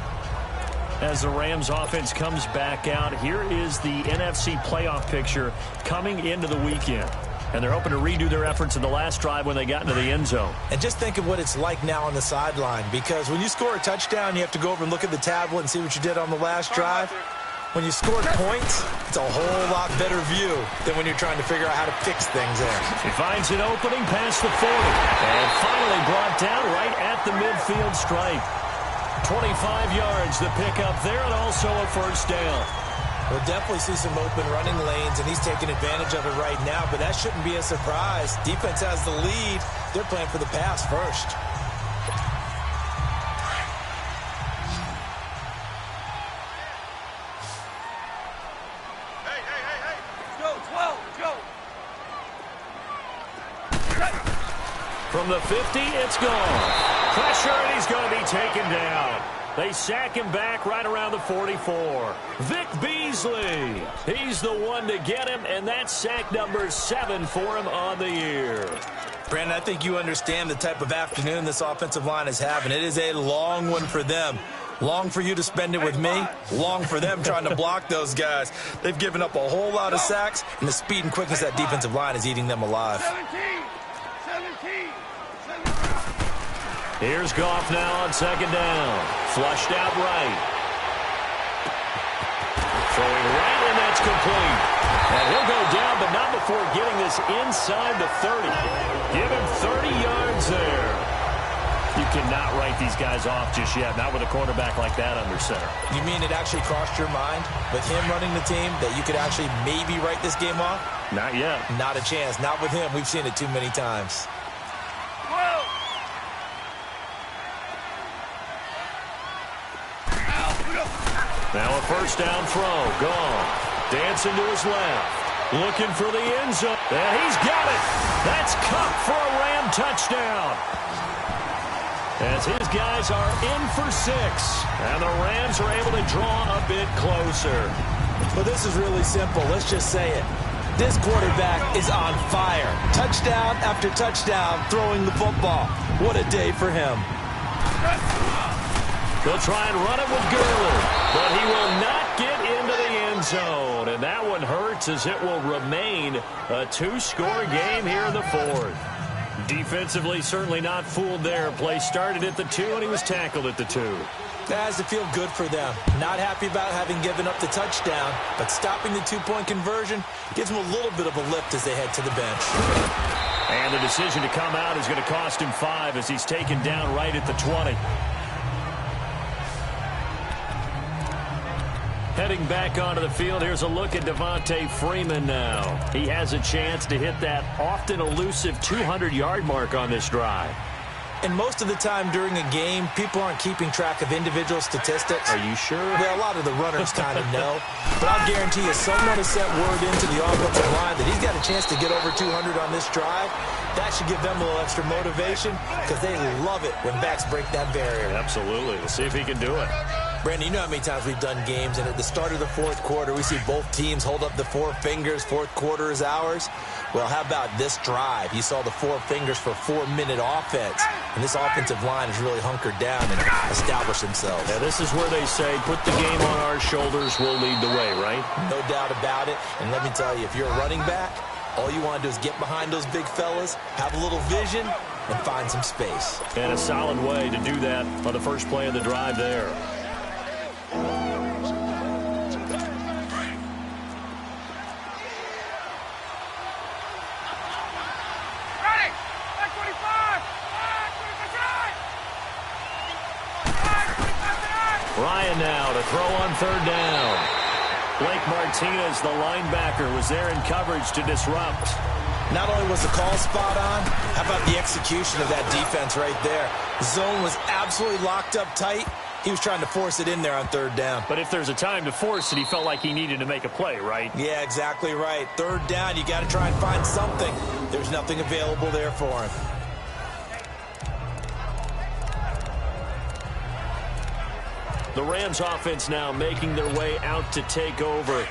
[SPEAKER 3] As the Rams offense comes back out, here is the NFC playoff picture coming into the weekend. And they're hoping to redo their efforts in the last drive when they got into the end zone.
[SPEAKER 4] And just think of what it's like now on the sideline, because when you score a touchdown, you have to go over and look at the tablet and see what you did on the last drive. When you scored points, it's a whole lot better view than when you're trying to figure out how to fix things there.
[SPEAKER 3] He finds an opening past the 40. And finally brought down right at the midfield stripe. 25 yards to pick up there, and also a first down.
[SPEAKER 4] We'll definitely see some open running lanes, and he's taking advantage of it right now, but that shouldn't be a surprise. Defense has the lead. They're playing for the pass first.
[SPEAKER 3] From the 50, it's gone. Pressure, and he's going to be taken down. They sack him back right around the 44. Vic Beasley, he's the one to get him, and that's sack number 7 for him on the year.
[SPEAKER 4] Brandon, I think you understand the type of afternoon this offensive line is having. It is a long one for them. Long for you to spend it with me. Long for them trying to block those guys. They've given up a whole lot of sacks, and the speed and quickness of that defensive line is eating them alive.
[SPEAKER 5] 17.
[SPEAKER 3] Here's Goff now on second down. Flushed out right. Throwing right, and that's complete. And he'll go down, but not before getting this inside the 30. Give him 30 yards there. You cannot write these guys off just yet, not with a quarterback like that under center.
[SPEAKER 4] You mean it actually crossed your mind with him running the team that you could actually maybe write this game off?
[SPEAKER 3] Not yet.
[SPEAKER 4] Not a chance. Not with him. We've seen it too many times.
[SPEAKER 3] Now a first down throw. Gone. Dancing to his left. Looking for the end zone. And he's got it. That's Cup for a Ram touchdown. As his guys are in for 6. And the Rams are able to draw a bit closer.
[SPEAKER 4] Well, this is really simple. Let's just say it. This quarterback is on fire. Touchdown after touchdown throwing the football. What a day for him.
[SPEAKER 3] They'll try and run it with Gurley, but he will not get into the end zone. And that one hurts as it will remain a 2-score game here in the 4th. Defensively, certainly not fooled there. Play started at the 2, and he was tackled at the 2.
[SPEAKER 4] That has to feel good for them. Not happy about having given up the touchdown, but stopping the 2-point conversion gives them a little bit of a lift as they head to the bench.
[SPEAKER 3] And the decision to come out is going to cost him 5 as he's taken down right at the 20. Heading back onto the field, here's a look at Devontae Freeman now. He has a chance to hit that often elusive 200-yard mark on this drive.
[SPEAKER 4] And most of the time during a game, people aren't keeping track of individual statistics.
[SPEAKER 3] Are you sure?
[SPEAKER 4] Well, a lot of the runners kind of know. But I'll guarantee you someone has sent word into the offensive line that he's got a chance to get over 200 on this drive. That should give them a little extra motivation because they love it when backs break that barrier.
[SPEAKER 3] Absolutely. We'll see if he can do it.
[SPEAKER 4] Brandon, you know how many times we've done games, and at the start of the 4th quarter, we see both teams hold up the 4 fingers, 4th quarter is ours. Well, how about this drive? You saw the 4 fingers for 4-minute offense, and this offensive line has really hunkered down and established themselves.
[SPEAKER 3] Yeah, this is where they say, put the game on our shoulders, we'll lead the way, right?
[SPEAKER 4] No doubt about it, and let me tell you, if you're a running back, all you want to do is get behind those big fellas, have a little vision, and find some space.
[SPEAKER 3] And a solid way to do that on the first play of the drive there. Ryan now to throw on 3rd down. Blake Martinez, the linebacker, was there in coverage to disrupt.
[SPEAKER 4] Not only was the call spot on, how about the execution of that defense right there? The zone was absolutely locked up tight. He was trying to force it in there on 3rd down.
[SPEAKER 3] But if there's a time to force it, he felt like he needed to make a play, right?
[SPEAKER 4] Yeah, exactly right. 3rd down, you got to try and find something. There's nothing available there for him.
[SPEAKER 3] The Rams offense now making their way out to take over.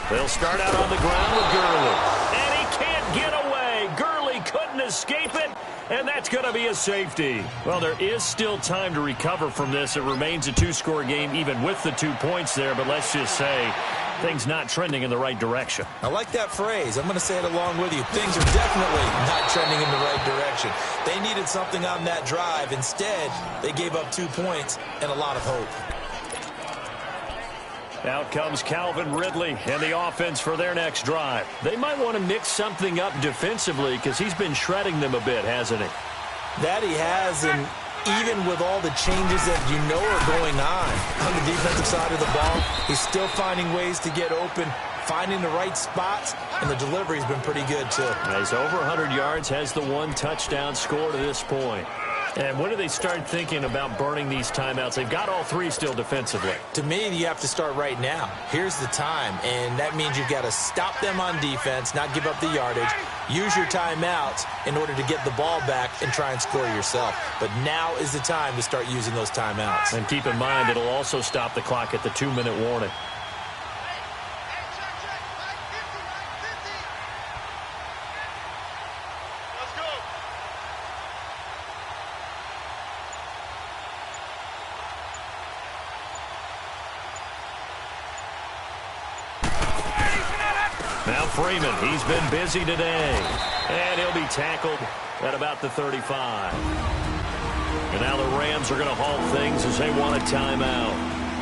[SPEAKER 3] They'll start out on the ground with Gurley. And he can't get away. Gurley couldn't escape it. and that's going to be a safety. Well, there is still time to recover from this. It remains a two-score game even with the 2 points there, but let's just say things not trending in the right direction.
[SPEAKER 4] I like that phrase. I'm going to say it along with you. Things are definitely not trending in the right direction. They needed something on that drive. Instead, they gave up 2 points and a lot of hope.
[SPEAKER 3] Out comes Calvin Ridley and the offense for their next drive. They might want to mix something up defensively because he's been shredding them a bit, hasn't he?
[SPEAKER 4] That he has, and even with all the changes that you know are going on the defensive side of the ball, he's still finding ways to get open, finding the right spots, and the delivery's been pretty good too.
[SPEAKER 3] He's over 100 yards, has the 1 touchdown score to this point. And when do they start thinking about burning these timeouts? They've got all 3 still defensively.
[SPEAKER 4] To me, you have to start right now. Here's the time, and that means you've got to stop them on defense, not give up the yardage, use your timeouts in order to get the ball back and try and score yourself. But now is the time to start using those timeouts.
[SPEAKER 3] And keep in mind, it'll also stop the clock at the 2-minute warning. Now Freeman, he's been busy today. And he'll be tackled at about the 35. And now the Rams are going to halt things as they want a timeout.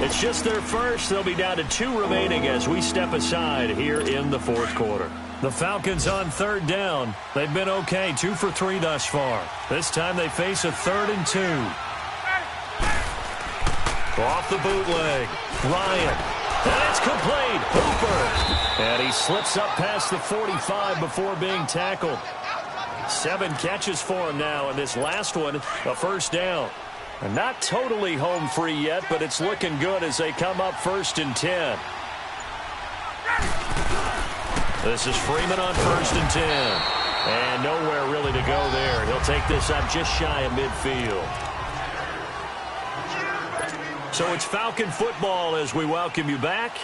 [SPEAKER 3] It's just their first. They'll be down to 2 remaining as we step aside here in the 4th quarter. The Falcons on 3rd down. They've been okay, 2 for 3 thus far. This time they face a 3rd and 2. Off the bootleg. Ryan. And it's complete. Hooper. And he slips up past the 45 before being tackled. 7 catches for him now, and this last one, a 1st down. And not totally home free yet, but it's looking good as they come up 1st and 10. This is Freeman on 1st and 10. And nowhere really to go there. He'll take this up just shy of midfield. So it's Falcon football as we welcome you back.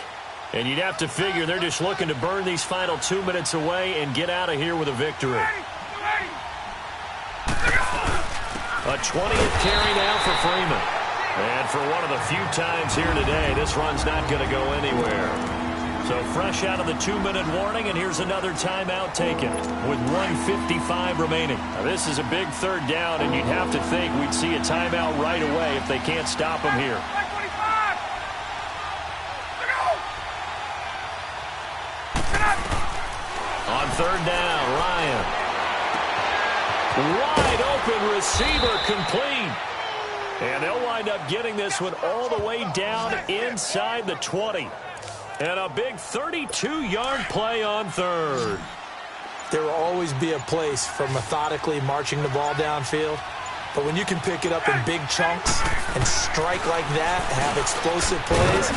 [SPEAKER 3] And you'd have to figure they're just looking to burn these final 2 minutes away and get out of here with a victory. A 20th carry now for Freeman. And for one of the few times here today, this run's not going to go anywhere. So fresh out of the 2-minute warning, and here's another timeout taken with 1:55 remaining. Now, this is a big 3rd down, and you'd have to think we'd see a timeout right away if they can't stop him here. On 3rd down, Ryan. Wide open receiver complete. And they'll wind up getting this one all the way down inside the 20. And a big 32-yard play on 3rd.
[SPEAKER 4] There will always be a place for methodically marching the ball downfield. But when you can pick it up in big chunks and strike like that, have explosive plays,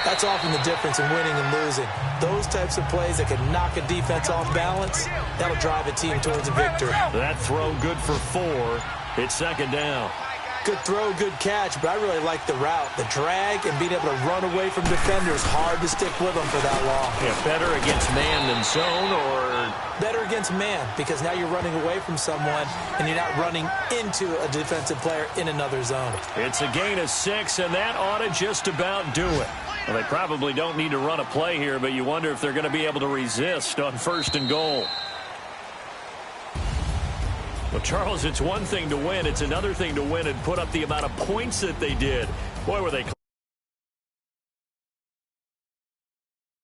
[SPEAKER 4] that's often the difference in winning and losing. Those types of plays that can knock a defense off balance, that'll drive a team towards a victory.
[SPEAKER 3] That throw good for 4. It's 2nd down.
[SPEAKER 4] Good throw, good catch, but I really like the route. The drag and being able to run away from defenders, hard to stick with them for that long.
[SPEAKER 3] Yeah, better against man than zone, or
[SPEAKER 4] better against man, because now you're running away from someone and you're not running into a defensive player in another zone.
[SPEAKER 3] It's a gain of 6, and that ought to just about do it. Well, they probably don't need to run a play here, but you wonder if they're going to be able to resist on 1st and goal. Well, Charles, it's one thing to win. It's another thing to win and put up the amount of points that they did. Boy, were they close.